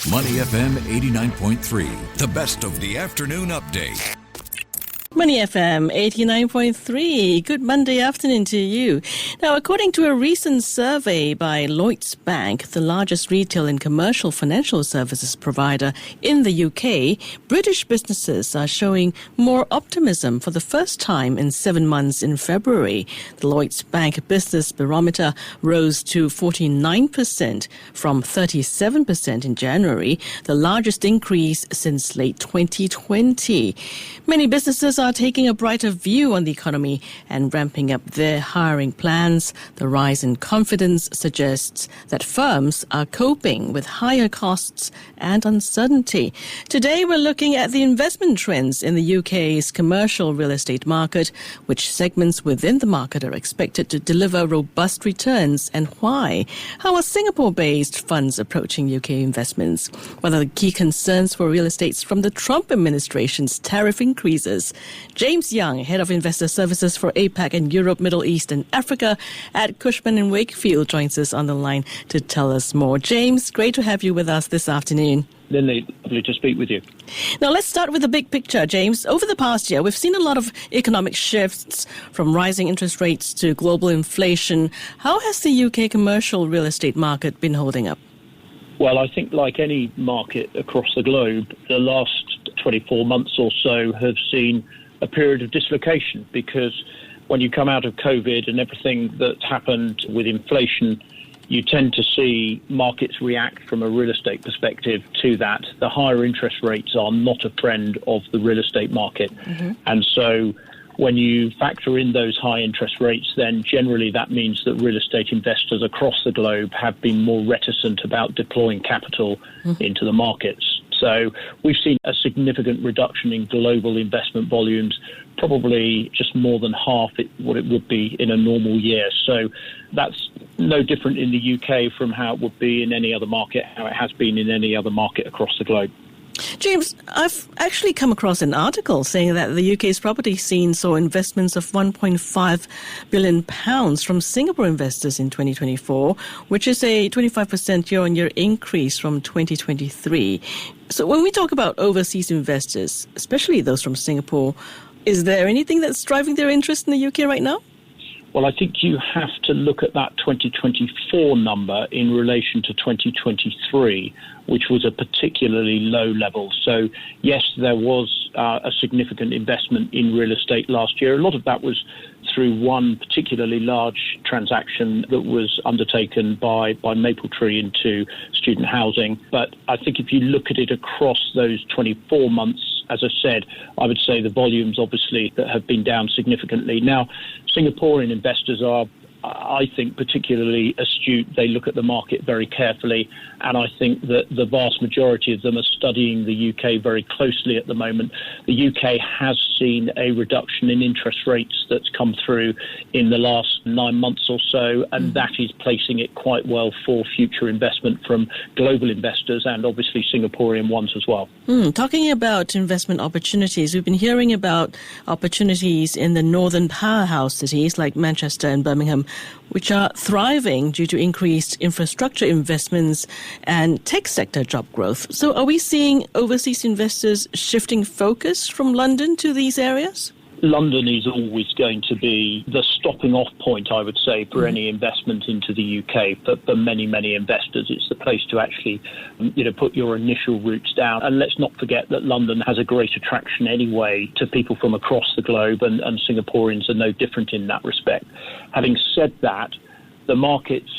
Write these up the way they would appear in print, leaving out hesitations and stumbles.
Money FM 89.3, the best of the afternoon update. Money FM 89.3. Good Monday afternoon to you. Now, according to a recent survey by Lloyds Bank, the largest retail and commercial financial services provider in the UK, British businesses are showing more optimism for the first time in 7 months in February. The Lloyds Bank Business Barometer rose to 49% from 37% in January, the largest increase since late 2020. Many businesses are taking a brighter view on the economy and ramping up their hiring plans. The rise in confidence suggests that firms are coping with higher costs and uncertainty. Today, we're looking at the investment trends in the UK's commercial real estate market, which segments within the market are expected to deliver robust returns and why. How are Singapore-based funds approaching UK investments? What are the key concerns for real estates from the Trump administration's tariff increases? James Young, Head of Investor Services for APAC and Europe, Middle East and Africa at Cushman Wakefield, joins us on the line to tell us more. James, great to have you with us this afternoon. Lindley, lovely to speak with you. Now, let's start with the big picture, James. Over the past year, we've seen a lot of economic shifts from rising interest rates to global inflation. How has the UK commercial real estate market been holding up? Well, I think like any market across the globe, the last 24 months or so have seen a period of dislocation because when you come out of COVID and everything that's happened with inflation, you tend to see markets react from a real estate perspective to that. The higher interest rates are not a friend of the real estate market. Mm-hmm. And so when you factor in those high interest rates, then generally that means that real estate investors across the globe have been more reticent about deploying capital into the markets. So we've seen a significant reduction in global investment volumes, probably just more than half what it would be in a normal year. So that's no different in the UK from how it would be in any other market, how it has been in any other market across the globe. James, I've actually come across an article saying that the UK's property scene saw investments of £1.5 billion from Singapore investors in 2024, which is a 25% year-on-year increase from 2023. So when we talk about overseas investors, especially those from Singapore, is there anything that's driving their interest in the UK right now? Well, I think you have to look at that 2024 number in relation to 2023, which was a particularly low level. So, yes, there was a significant investment in real estate last year. A lot of that was through one particularly large transaction that was undertaken by Mapletree into student housing. But I think if you look at it across those 24 months, as I said, I would say the volumes obviously that have been down significantly. Now, Singaporean investors are, I think, particularly astute. They look at the market very carefully, and I think that the vast majority of them are studying the UK very closely at the moment. The UK has seen a reduction in interest rates that's come through in the last 9 months or so, and that is placing it quite well for future investment from global investors and obviously Singaporean ones as well. Talking about investment opportunities, we've been hearing about opportunities in the northern powerhouse cities like Manchester and Birmingham, which are thriving due to increased infrastructure investments and tech sector job growth. So are we seeing overseas investors shifting focus from London to these areas? London is always going to be the stopping off point, I would say, for any investment into the UK. But for many, many investors, it's the place to actually, put your initial roots down. And let's not forget that London has a great attraction anyway to people from across the globe, and Singaporeans are no different in that respect. Having said that, the markets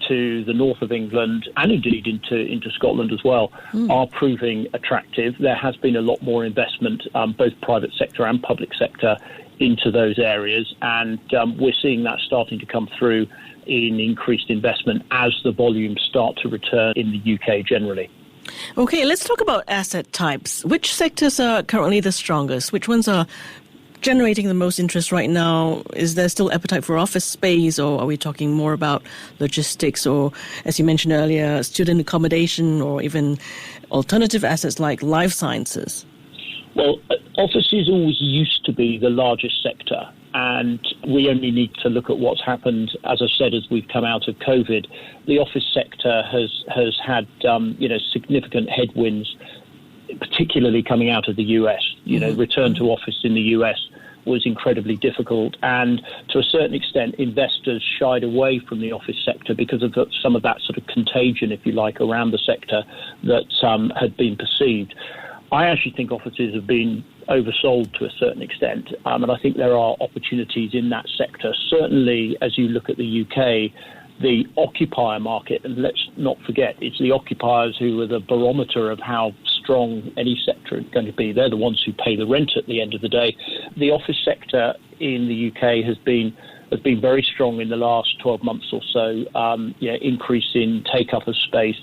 to the north of England and indeed into Scotland as well are proving attractive. There has been a lot more investment, both private sector and public sector, into those areas. And we're seeing that starting to come through in increased investment as the volumes start to return in the UK generally. Okay, let's talk about asset types. Which sectors are currently the strongest? Which ones are generating the most interest right now? Is there still appetite for office space, or are we talking more about logistics or, as you mentioned earlier, student accommodation or even alternative assets like life sciences? Well, offices always used to be the largest sector And we only need to look at what's happened, as I said, as we've come out of COVID. The office sector has had, significant headwinds, particularly coming out of the US. Return to office in the US was incredibly difficult. And to a certain extent, investors shied away from the office sector because of some of that sort of contagion, if you like, around the sector that had been perceived. I actually think offices have been oversold to a certain extent, and I think there are opportunities in that sector. Certainly, as you look at the UK, the occupier market, and let's not forget, it's the occupiers who are the barometer of how strong any sector is going to be. They're the ones who pay the rent at the end of the day. The office sector in the UK has been very strong in the last 12 months or so. Increase in take-up of space,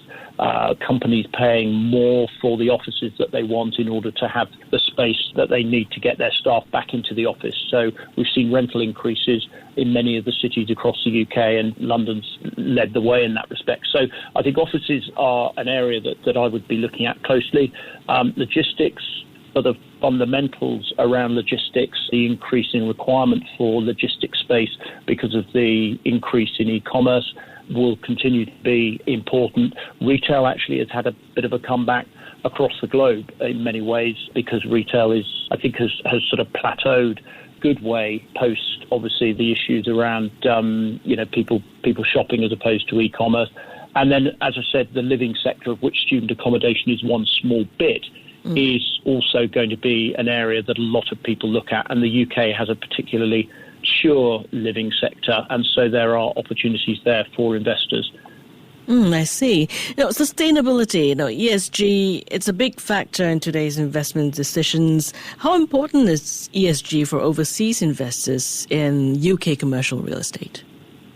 companies paying more for the offices that they want in order to have the space that they need to get their staff back into the office. So we've seen rental increases in many of the cities across the UK, and London's led the way in that respect. So I think offices are an area that I would be looking at closely. Logistics, for the fundamentals around logistics, the increasing requirement for logistics space because of the increase in e-commerce will continue to be important. Retail actually has had a bit of a comeback across the globe in many ways because retail has sort of plateaued good way post, obviously, the issues around, people shopping as opposed to e-commerce. And then, as I said, the living sector, of which student accommodation is one small bit, is also going to be an area that a lot of people look at. And the UK has a particularly sure living sector, and so there are opportunities there for investors. I see. Sustainability, ESG, it's a big factor in today's investment decisions. How important is ESG for overseas investors in UK commercial real estate?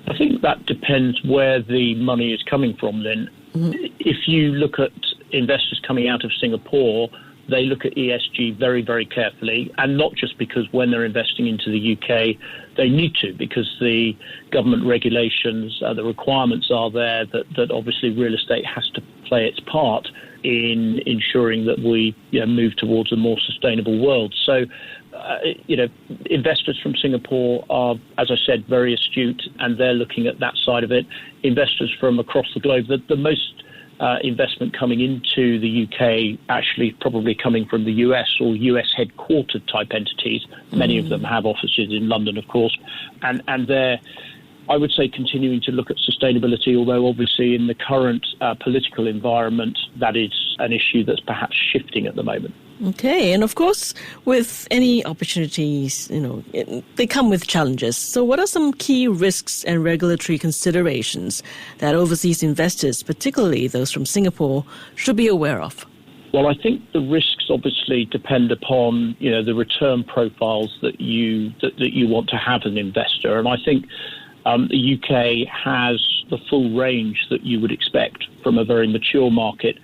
I think that depends where the money is coming from then. If you look at investors coming out of Singapore, they look at ESG very, very carefully, and not just because when they're investing into the UK, they need to, because the government regulations, the requirements are there that obviously real estate has to play its part in ensuring that we move towards a more sustainable world. So, investors from Singapore are, as I said, very astute, and they're looking at that side of it. Investors from across the globe, the most investment coming into the UK actually probably coming from the US or US headquartered type entities. Many of them have offices in London, of course, and they're, I would say, continuing to look at sustainability, although obviously in the current political environment, that is an issue that's perhaps shifting at the moment. Okay, and of course, with any opportunities, they come with challenges. So what are some key risks and regulatory considerations that overseas investors, particularly those from Singapore, should be aware of? Well, I think the risks obviously depend upon, the return profiles that you want to have as an investor. And I think the UK has the full range that you would expect from a very mature market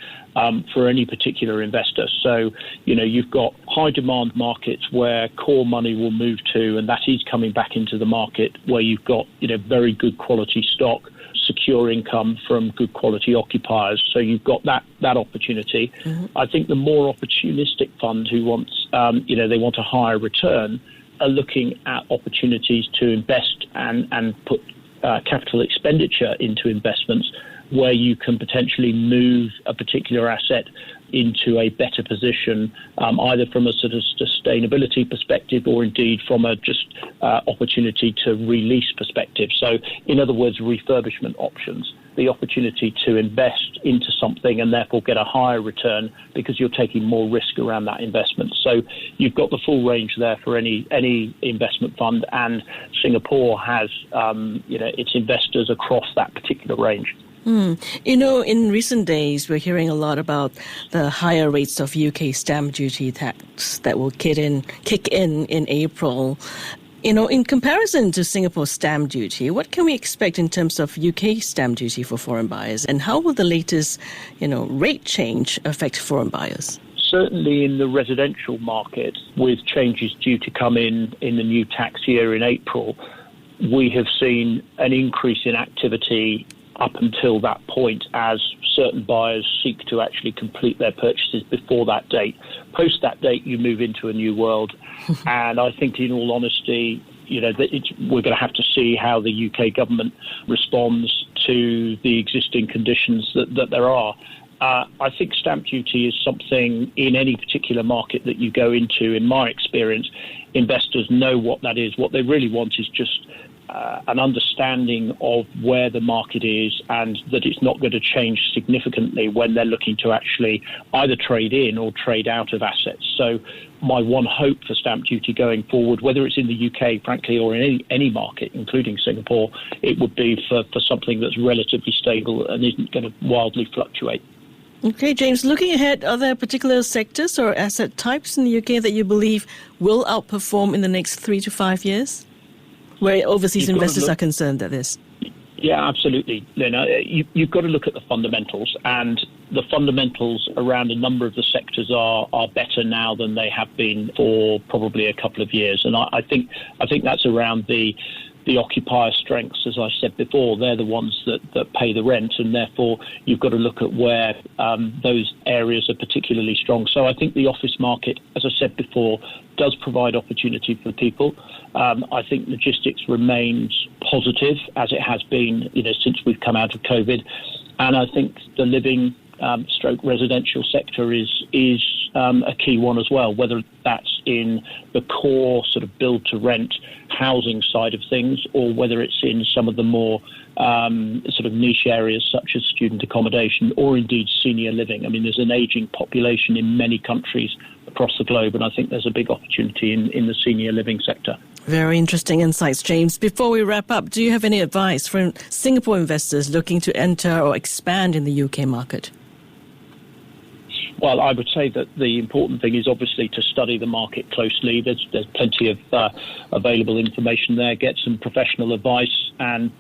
for any particular investor. So, you've got high demand markets where core money will move to, and that is coming back into the market, where you've got, very good quality stock, secure income from good quality occupiers. So you've got that opportunity. I think the more opportunistic funds who want, they want a higher return, are looking at opportunities to invest and put capital expenditure into investments where you can potentially move a particular asset into a better position, either from a sort of sustainability perspective or indeed from a just opportunity to release perspective. So, in other words, refurbishment options, the opportunity to invest into something and therefore get a higher return because you're taking more risk around that investment. So you've got the full range there for any investment fund, and Singapore has its investors across that particular range. In recent days, we're hearing a lot about the higher rates of UK stamp duty tax that will kick in April. In comparison to Singapore's stamp duty, what can we expect in terms of UK stamp duty for foreign buyers? And how will the latest, rate change affect foreign buyers? Certainly in the residential market, with changes due to come in the new tax year in April, we have seen an increase in activity up until that point as certain buyers seek to actually complete their purchases before that date. Post that date, you move into a new world. And I think, in all honesty, we're going to have to see how the UK government responds to the existing conditions that there are. I think stamp duty is something in any particular market that you go into. In my experience, investors know what that is. What they really want is just an understanding of where the market is and that it's not going to change significantly when they're looking to actually either trade in or trade out of assets. So my one hope for stamp duty going forward, whether it's in the UK, frankly, or in any market, including Singapore, it would be for something that's relatively stable and isn't going to wildly fluctuate. Okay, James, looking ahead, are there particular sectors or asset types in the UK that you believe will outperform in the next 3 to 5 years? Where overseas investors are concerned, that is. Yeah, absolutely, Lena. You've got to look at the fundamentals, and the fundamentals around a number of the sectors are better now than they have been for probably a couple of years. And I think that's around the occupier strengths, as I said before. They're the ones that pay the rent, and therefore you've got to look at where those areas are particularly strong. So I think the office market, as I said before, does provide opportunity for people. I think logistics remains positive, as it has been, since we've come out of COVID, and I think the living stroke residential sector is a key one as well, whether that's in the core sort of build to rent housing side of things, or whether it's in some of the more sort of niche areas such as student accommodation or indeed senior living. I mean, there's an aging population in many countries across the globe, and I think there's a big opportunity in the senior living sector. Very interesting insights, James. Before we wrap up, do you have any advice for Singapore investors looking to enter or expand in the UK market? Well, I would say that the important thing is obviously to study the market closely. There's plenty of available information there. Get some professional advice, and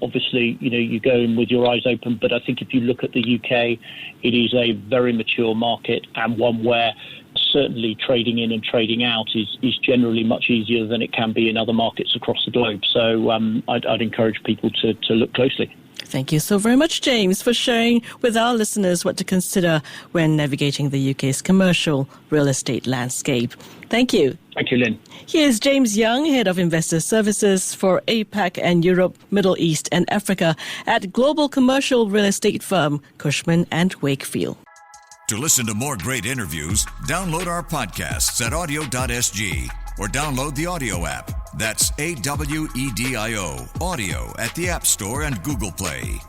obviously, you go in with your eyes open. But I think if you look at the UK, it is a very mature market, and one where certainly trading in and trading out is generally much easier than it can be in other markets across the globe. So I'd encourage people to look closely. Thank you so very much, James, for sharing with our listeners what to consider when navigating the UK's commercial real estate landscape. Thank you. Thank you, Lynn. Here's James Young, Head of Investor Services for APAC and Europe, Middle East and Africa at global commercial real estate firm Cushman Wakefield. To listen to more great interviews, download our podcasts at audio.sg or download the audio app. That's AWEDIO, audio at the App Store and Google Play.